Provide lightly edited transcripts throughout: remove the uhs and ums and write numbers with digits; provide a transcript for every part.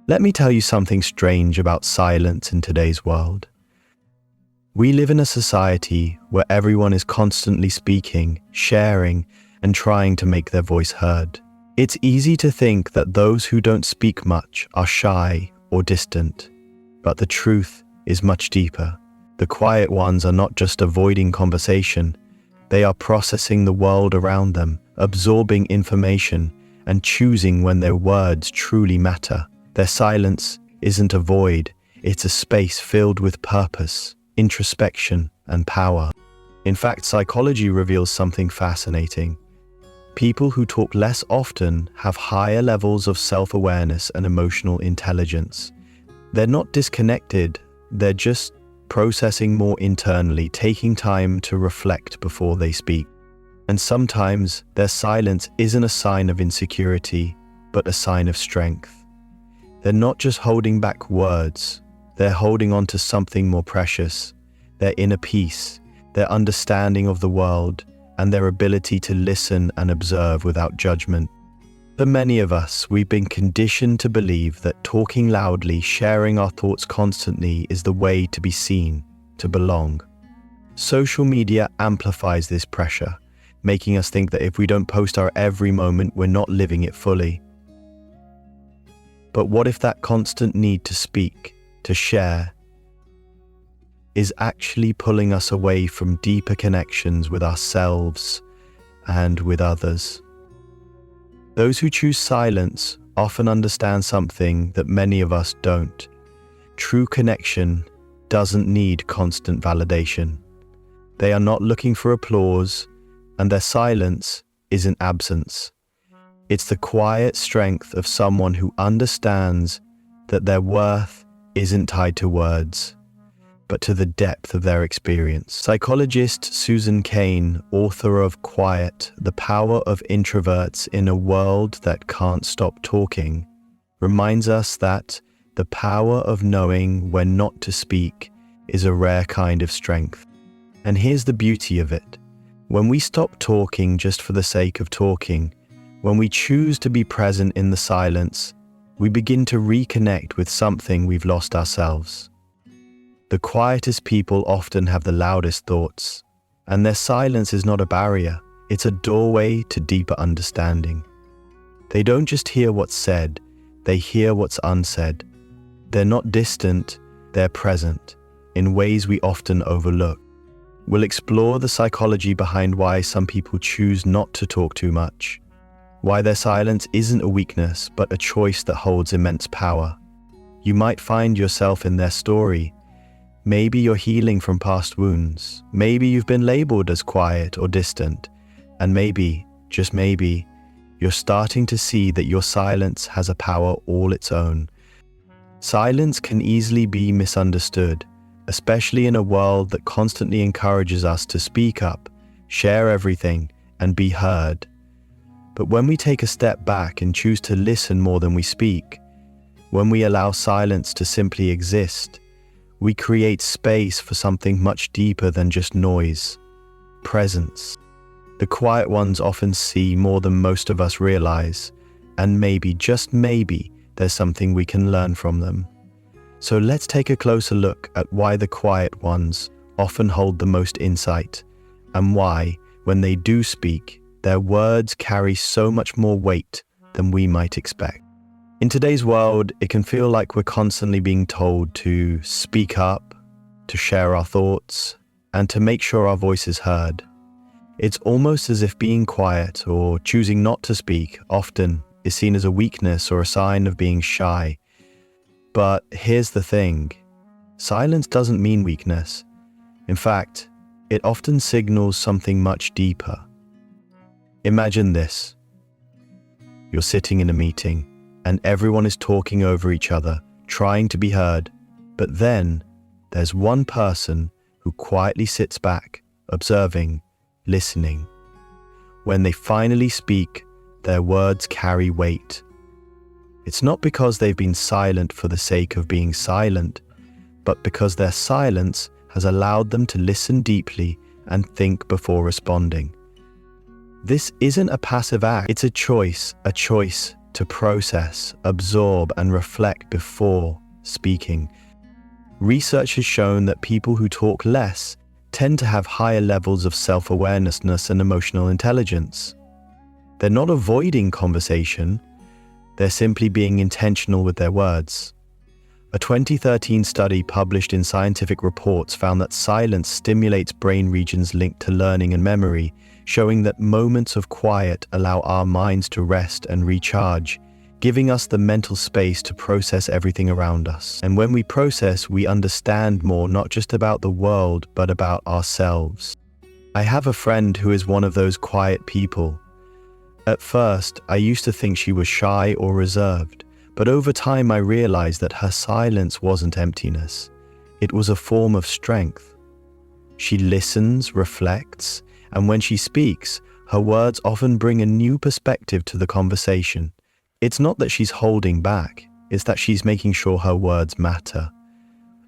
Let me tell you something strange about silence in today's world. We live in a society where everyone is constantly speaking, sharing, and trying to make their voice heard. It's easy to think that those who don't speak much are shy or distant, but the truth is much deeper. The quiet ones are not just avoiding conversation, they are processing the world around them, absorbing information, and choosing when their words truly matter. Their silence isn't a void, it's a space filled with purpose, introspection, and power. In fact, psychology reveals something fascinating. People who talk less often have higher levels of self-awareness and emotional intelligence. They're not disconnected, they're just processing more internally, taking time to reflect before they speak. And sometimes their silence isn't a sign of insecurity, but a sign of strength. They're not just holding back words, they're holding on to something more precious, their inner peace, their understanding of the world, and their ability to listen and observe without judgment. For many of us, we've been conditioned to believe that talking loudly, sharing our thoughts constantly is the way to be seen, to belong. Social media amplifies this pressure, making us think that if we don't post our every moment, we're not living it fully. But what if that constant need to speak, to share, is actually pulling us away from deeper connections with ourselves and with others? Those who choose silence often understand something that many of us don't. True connection doesn't need constant validation. They are not looking for applause, and their silence isn't absence. It's the quiet strength of someone who understands that their worth isn't tied to words, but to the depth of their experience. Psychologist Susan Cain, author of Quiet, The Power of Introverts in a World That Can't Stop Talking, reminds us that the power of knowing when not to speak is a rare kind of strength. And here's the beauty of it. When we stop talking just for the sake of talking, when we choose to be present in the silence, we begin to reconnect with something we've lost ourselves. The quietest people often have the loudest thoughts, and their silence is not a barrier, it's a doorway to deeper understanding. They don't just hear what's said, they hear what's unsaid. They're not distant, they're present, in ways we often overlook. We'll explore the psychology behind why some people choose not to talk too much, why their silence isn't a weakness but a choice that holds immense power. You might find yourself in their story. Maybe you're healing from past wounds. Maybe you've been labeled as quiet or distant. And maybe, just maybe, you're starting to see that your silence has a power all its own. Silence can easily be misunderstood, especially in a world that constantly encourages us to speak up, share everything, and be heard. But when we take a step back and choose to listen more than we speak, when we allow silence to simply exist, we create space for something much deeper than just noise, presence. The quiet ones often see more than most of us realize, and maybe, just maybe, there's something we can learn from them. So let's take a closer look at why the quiet ones often hold the most insight, and why, when they do speak, their words carry so much more weight than we might expect. In today's world, it can feel like we're constantly being told to speak up, to share our thoughts, and to make sure our voice is heard. It's almost as if being quiet or choosing not to speak often is seen as a weakness or a sign of being shy. But here's the thing, silence doesn't mean weakness. In fact, it often signals something much deeper. Imagine this. You're sitting in a meeting, and everyone is talking over each other, trying to be heard. But then, there's one person who quietly sits back, observing, listening. When they finally speak, their words carry weight. It's not because they've been silent for the sake of being silent, but because their silence has allowed them to listen deeply and think before responding. This isn't a passive act, it's a choice to process, absorb, and reflect before speaking. Research has shown that people who talk less tend to have higher levels of self-awareness and emotional intelligence. They're not avoiding conversation, they're simply being intentional with their words. A 2013 study published in Scientific Reports found that silence stimulates brain regions linked to learning and memory, showing that moments of quiet allow our minds to rest and recharge, giving us the mental space to process everything around us. And when we process, we understand more, not just about the world, but about ourselves. I have a friend who is one of those quiet people. At first, I used to think she was shy or reserved, but over time I realized that her silence wasn't emptiness. It was a form of strength. She listens, reflects, and when she speaks, her words often bring a new perspective to the conversation. It's not that she's holding back, it's that she's making sure her words matter.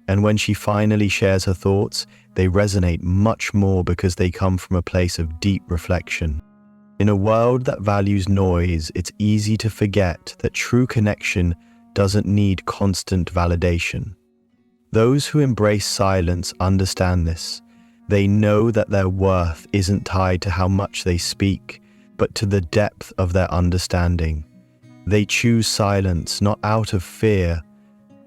And when she finally shares her thoughts, they resonate much more because they come from a place of deep reflection. In a world that values noise, it's easy to forget that true connection doesn't need constant validation. Those who embrace silence understand this. They know that their worth isn't tied to how much they speak, but to the depth of their understanding. They choose silence not out of fear,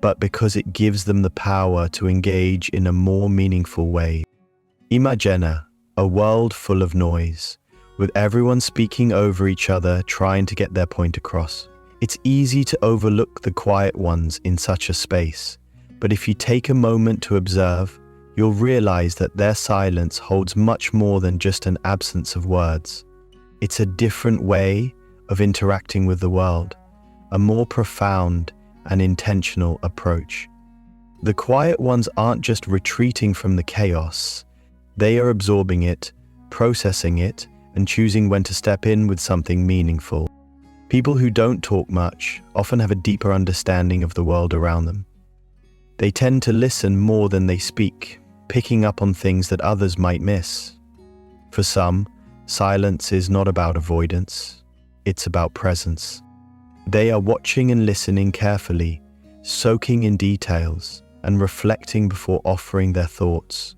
but because it gives them the power to engage in a more meaningful way. Imagine a world full of noise, with everyone speaking over each other trying to get their point across. It's easy to overlook the quiet ones in such a space, but if you take a moment to observe, you'll realize that their silence holds much more than just an absence of words. It's a different way of interacting with the world, a more profound and intentional approach. The quiet ones aren't just retreating from the chaos, they are absorbing it, processing it, and choosing when to step in with something meaningful. People who don't talk much often have a deeper understanding of the world around them. They tend to listen more than they speak, picking up on things that others might miss. For some, silence is not about avoidance, it's about presence. They are watching and listening carefully, soaking in details, and reflecting before offering their thoughts.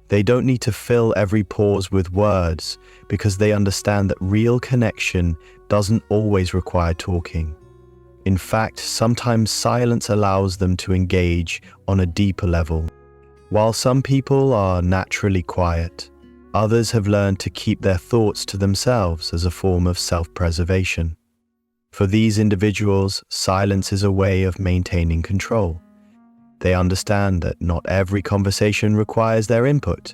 They don't need to fill every pause with words because they understand that real connection doesn't always require talking. In fact, sometimes silence allows them to engage on a deeper level. While some people are naturally quiet, others have learned to keep their thoughts to themselves as a form of self-preservation. For these individuals, silence is a way of maintaining control. They understand that not every conversation requires their input,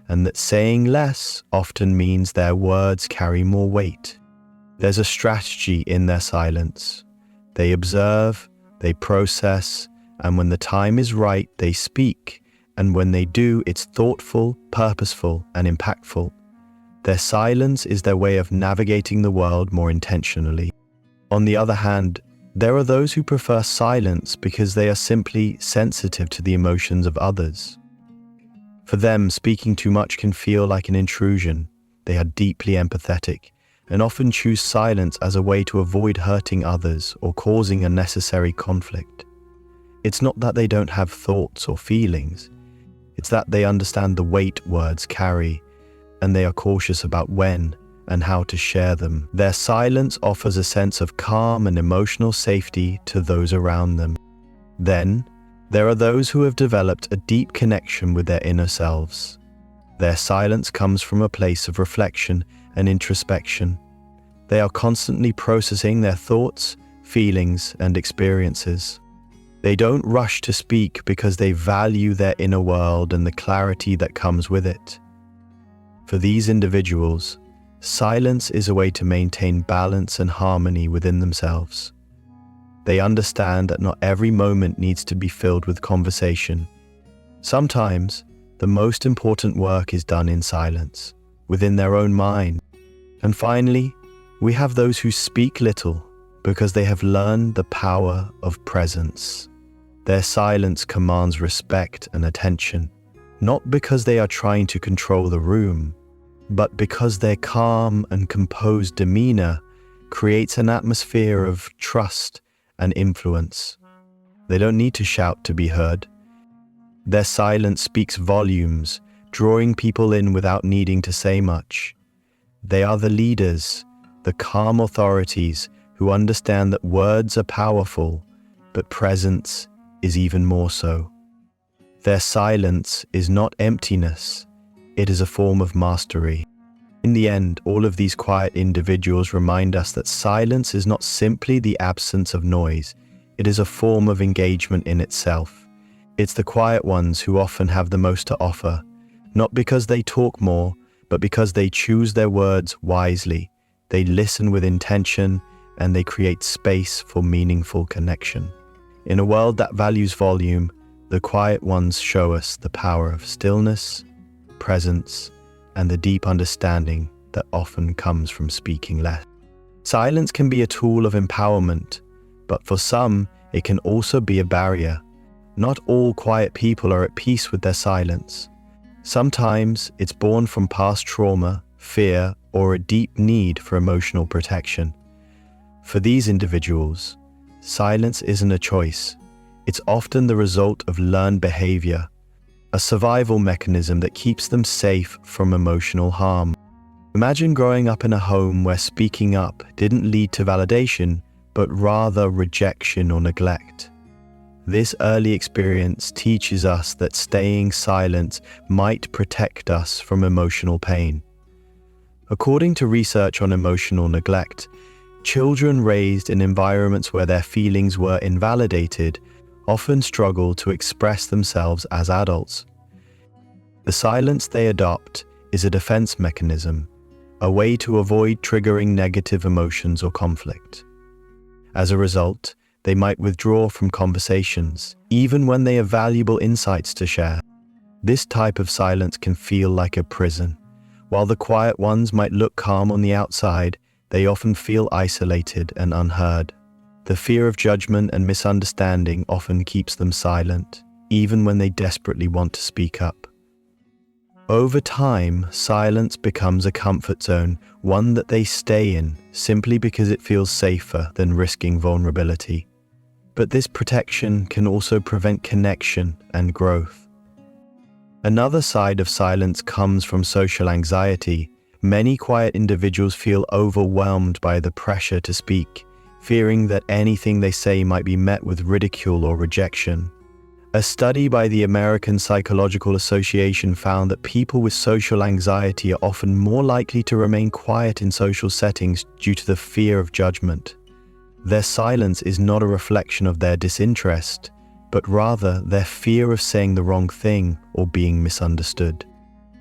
and that saying less often means their words carry more weight. There's a strategy in their silence. They observe, they process, and when the time is right, they speak, and when they do, it's thoughtful, purposeful, and impactful. Their silence is their way of navigating the world more intentionally. On the other hand, there are those who prefer silence because they are simply sensitive to the emotions of others. For them, speaking too much can feel like an intrusion. They are deeply empathetic and often choose silence as a way to avoid hurting others or causing unnecessary conflict. It's not that they don't have thoughts or feelings. It's that they understand the weight words carry, and they are cautious about when and how to share them. Their silence offers a sense of calm and emotional safety to those around them. Then, there are those who have developed a deep connection with their inner selves. Their silence comes from a place of reflection and introspection. They are constantly processing their thoughts, feelings, and experiences. They don't rush to speak because they value their inner world and the clarity that comes with it. For these individuals, silence is a way to maintain balance and harmony within themselves. They understand that not every moment needs to be filled with conversation. Sometimes, the most important work is done in silence, within their own mind. And finally, we have those who speak little because they have learned the power of presence. Their silence commands respect and attention, not because they are trying to control the room, but because their calm and composed demeanor creates an atmosphere of trust and influence. They don't need to shout to be heard. Their silence speaks volumes, drawing people in without needing to say much. They are the leaders, the calm authorities who understand that words are powerful, but presence is even more so. Their silence is not emptiness, it is a form of mastery. In the end, all of these quiet individuals remind us that silence is not simply the absence of noise, it is a form of engagement in itself. It's the quiet ones who often have the most to offer, not because they talk more, but because they choose their words wisely. They listen with intention, and they create space for meaningful connection. In a world that values volume, the quiet ones show us the power of stillness, presence, and the deep understanding that often comes from speaking less. Silence can be a tool of empowerment, but for some, it can also be a barrier. Not all quiet people are at peace with their silence. Sometimes it's born from past trauma, fear, or a deep need for emotional protection. For these individuals, silence isn't a choice. It's often the result of learned behavior, a survival mechanism that keeps them safe from emotional harm. Imagine growing up in a home where speaking up didn't lead to validation, but rather rejection or neglect. This early experience teaches us that staying silent might protect us from emotional pain. According to research on emotional neglect, children raised in environments where their feelings were invalidated often struggle to express themselves as adults. The silence they adopt is a defense mechanism, a way to avoid triggering negative emotions or conflict. As a result, they might withdraw from conversations, even when they have valuable insights to share. This type of silence can feel like a prison. While the quiet ones might look calm on the outside, they often feel isolated and unheard. The fear of judgment and misunderstanding often keeps them silent, even when they desperately want to speak up. Over time, silence becomes a comfort zone, one that they stay in simply because it feels safer than risking vulnerability. But this protection can also prevent connection and growth. Another side of silence comes from social anxiety. Many quiet individuals feel overwhelmed by the pressure to speak, fearing that anything they say might be met with ridicule or rejection. A study by the American Psychological Association found that people with social anxiety are often more likely to remain quiet in social settings due to the fear of judgment. Their silence is not a reflection of their disinterest, but rather their fear of saying the wrong thing or being misunderstood.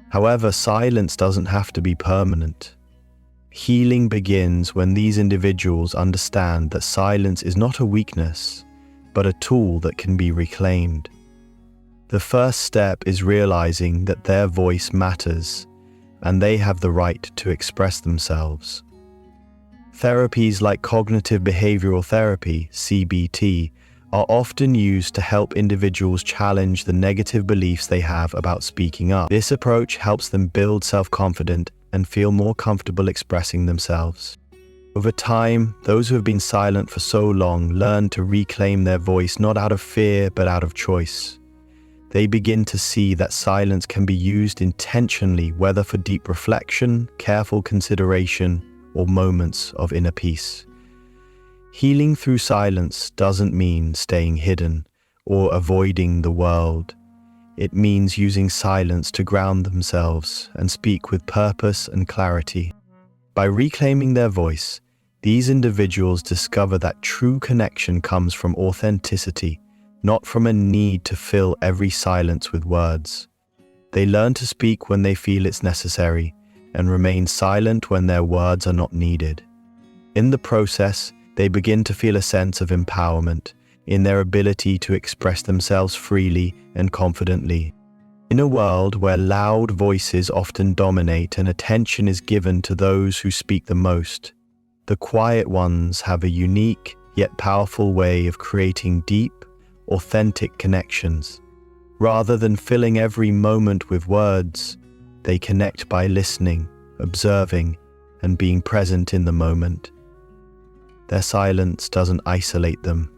However, silence doesn't have to be permanent. Healing begins when these individuals understand that silence is not a weakness, but a tool that can be reclaimed. The first step is realizing that their voice matters, and they have the right to express themselves. Therapies like cognitive behavioral therapy, CBT, are often used to help individuals challenge the negative beliefs they have about speaking up. This approach helps them build self-confidence and feel more comfortable expressing themselves. Over time, those who have been silent for so long learn to reclaim their voice not out of fear but out of choice. They begin to see that silence can be used intentionally, whether for deep reflection, careful consideration, or moments of inner peace. Healing through silence doesn't mean staying hidden or avoiding the world. It means using silence to ground themselves and speak with purpose and clarity. By reclaiming their voice, these individuals discover that true connection comes from authenticity, not from a need to fill every silence with words. They learn to speak when they feel it's necessary and remain silent when their words are not needed. In the process, they begin to feel a sense of empowerment in their ability to express themselves freely and confidently. In a world where loud voices often dominate and attention is given to those who speak the most, the quiet ones have a unique yet powerful way of creating deep, authentic connections. Rather than filling every moment with words, they connect by listening, observing, and being present in the moment. Their silence doesn't isolate them.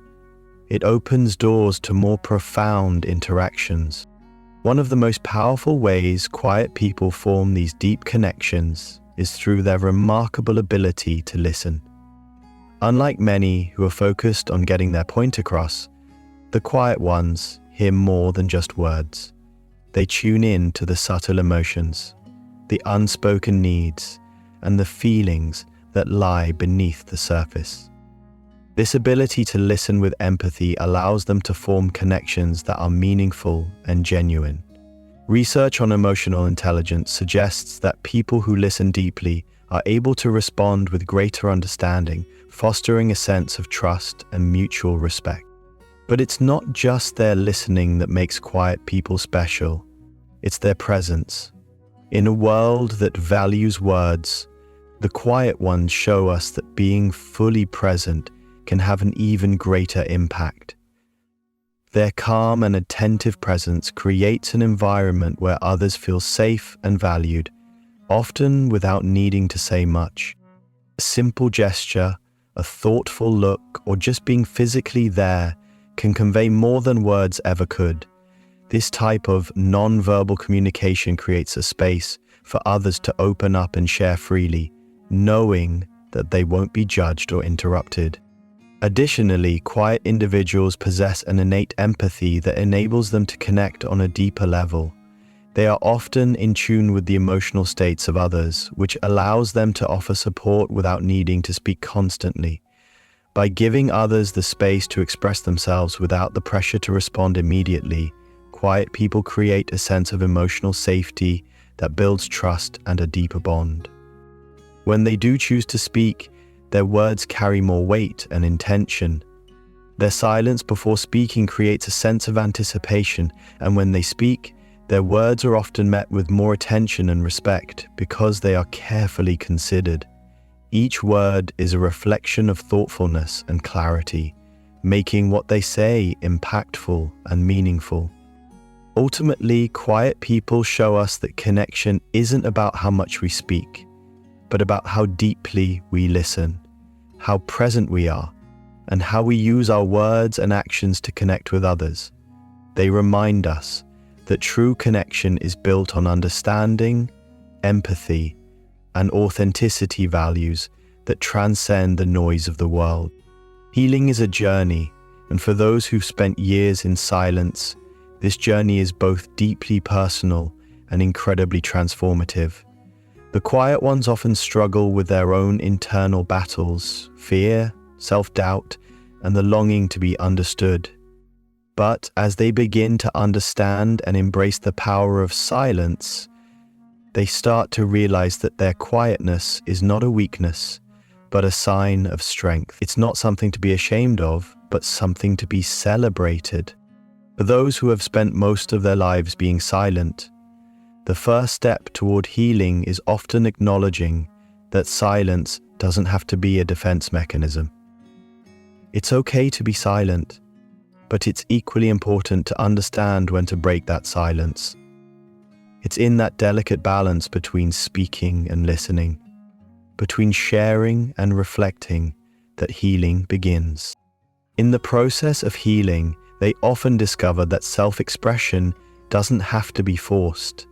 It opens doors to more profound interactions. One of the most powerful ways quiet people form these deep connections is through their remarkable ability to listen. Unlike many who are focused on getting their point across, the quiet ones hear more than just words. They tune in to the subtle emotions, the unspoken needs, and the feelings that lie beneath the surface. This ability to listen with empathy allows them to form connections that are meaningful and genuine. Research on emotional intelligence suggests that people who listen deeply are able to respond with greater understanding, fostering a sense of trust and mutual respect. But it's not just their listening that makes quiet people special, it's their presence. In a world that values words, the quiet ones show us that being fully present can have an even greater impact. Their calm and attentive presence creates an environment where others feel safe and valued, often without needing to say much. A simple gesture, a thoughtful look, or just being physically there can convey more than words ever could. This type of non-verbal communication creates a space for others to open up and share freely, knowing that they won't be judged or interrupted. Additionally, quiet individuals possess an innate empathy that enables them to connect on a deeper level. They are often in tune with the emotional states of others, which allows them to offer support without needing to speak constantly. By giving others the space to express themselves without the pressure to respond immediately, quiet people create a sense of emotional safety that builds trust and a deeper bond. When they do choose to speak, their words carry more weight and intention. Their silence before speaking creates a sense of anticipation, and when they speak, their words are often met with more attention and respect because they are carefully considered. Each word is a reflection of thoughtfulness and clarity, making what they say impactful and meaningful. Ultimately, quiet people show us that connection isn't about how much we speak, but about how deeply we listen, how present we are, and how we use our words and actions to connect with others. They remind us that true connection is built on understanding, empathy, and authenticity, values that transcend the noise of the world. Healing is a journey, and for those who've spent years in silence, this journey is both deeply personal and incredibly transformative. The quiet ones often struggle with their own internal battles, fear, self-doubt, and the longing to be understood. But as they begin to understand and embrace the power of silence, they start to realize that their quietness is not a weakness, but a sign of strength. It's not something to be ashamed of, but something to be celebrated. For those who have spent most of their lives being silent, the first step toward healing is often acknowledging that silence doesn't have to be a defense mechanism. It's okay to be silent, but it's equally important to understand when to break that silence. It's in that delicate balance between speaking and listening, between sharing and reflecting, that healing begins. In the process of healing, they often discover that self-expression doesn't have to be forced.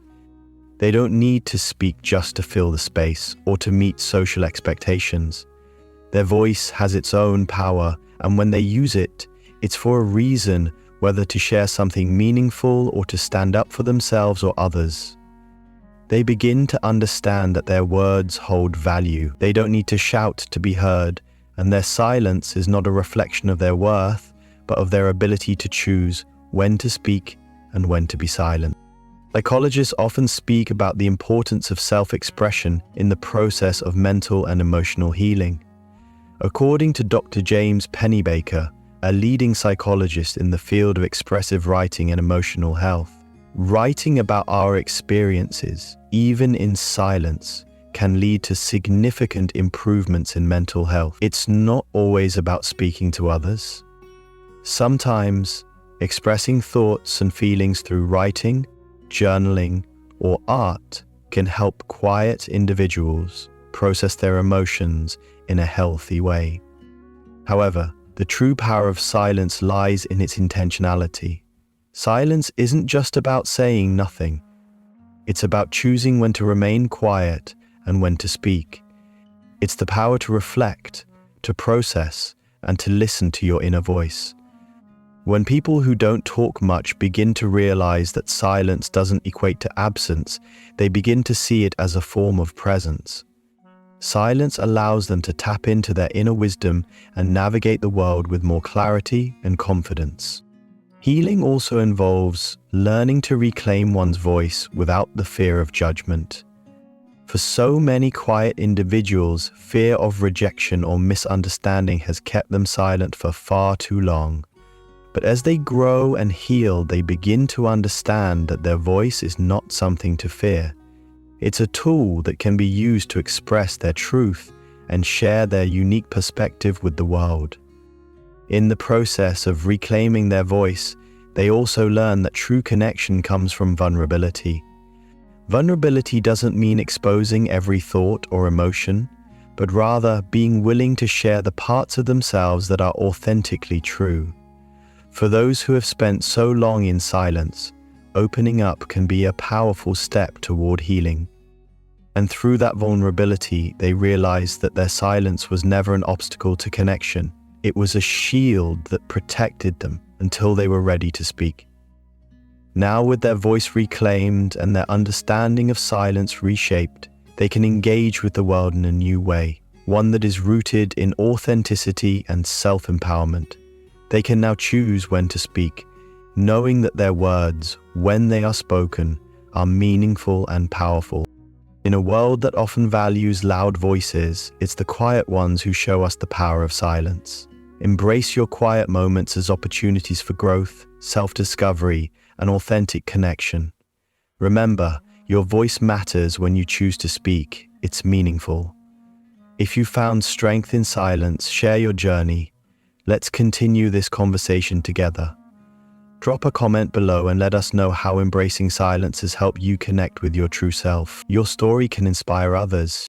They don't need to speak just to fill the space or to meet social expectations. Their voice has its own power, and when they use it, it's for a reason, whether to share something meaningful or to stand up for themselves or others. They begin to understand that their words hold value. They don't need to shout to be heard, and their silence is not a reflection of their worth, but of their ability to choose when to speak and when to be silent. Psychologists often speak about the importance of self-expression in the process of mental and emotional healing. According to Dr. James Pennebaker, a leading psychologist in the field of expressive writing and emotional health, writing about our experiences, even in silence, can lead to significant improvements in mental health. It's not always about speaking to others. Sometimes, expressing thoughts and feelings through writing, journaling, or art can help quiet individuals process their emotions in a healthy way. However, the true power of silence lies in its intentionality. Silence isn't just about saying nothing. It's about choosing when to remain quiet and when to speak. It's the power to reflect, to process, and to listen to your inner voice. When people who don't talk much begin to realize that silence doesn't equate to absence, they begin to see it as a form of presence. Silence allows them to tap into their inner wisdom and navigate the world with more clarity and confidence. Healing also involves learning to reclaim one's voice without the fear of judgment. For so many quiet individuals, fear of rejection or misunderstanding has kept them silent for far too long. But as they grow and heal, they begin to understand that their voice is not something to fear. It's a tool that can be used to express their truth and share their unique perspective with the world. In the process of reclaiming their voice, they also learn that true connection comes from vulnerability. Vulnerability doesn't mean exposing every thought or emotion, but rather being willing to share the parts of themselves that are authentically true. For those who have spent so long in silence, opening up can be a powerful step toward healing. And through that vulnerability, they realize that their silence was never an obstacle to connection. It was a shield that protected them until they were ready to speak. Now, with their voice reclaimed and their understanding of silence reshaped, they can engage with the world in a new way, one that is rooted in authenticity and self-empowerment. They can now choose when to speak, knowing that their words, when they are spoken, are meaningful and powerful. In a world that often values loud voices, it's the quiet ones who show us the power of silence. Embrace your quiet moments as opportunities for growth, self-discovery, and authentic connection. Remember, your voice matters when you choose to speak. It's meaningful. If you found strength in silence, share your journey. Let's continue this conversation together. Drop a comment below and let us know how embracing silence has helped you connect with your true self. Your story can inspire others.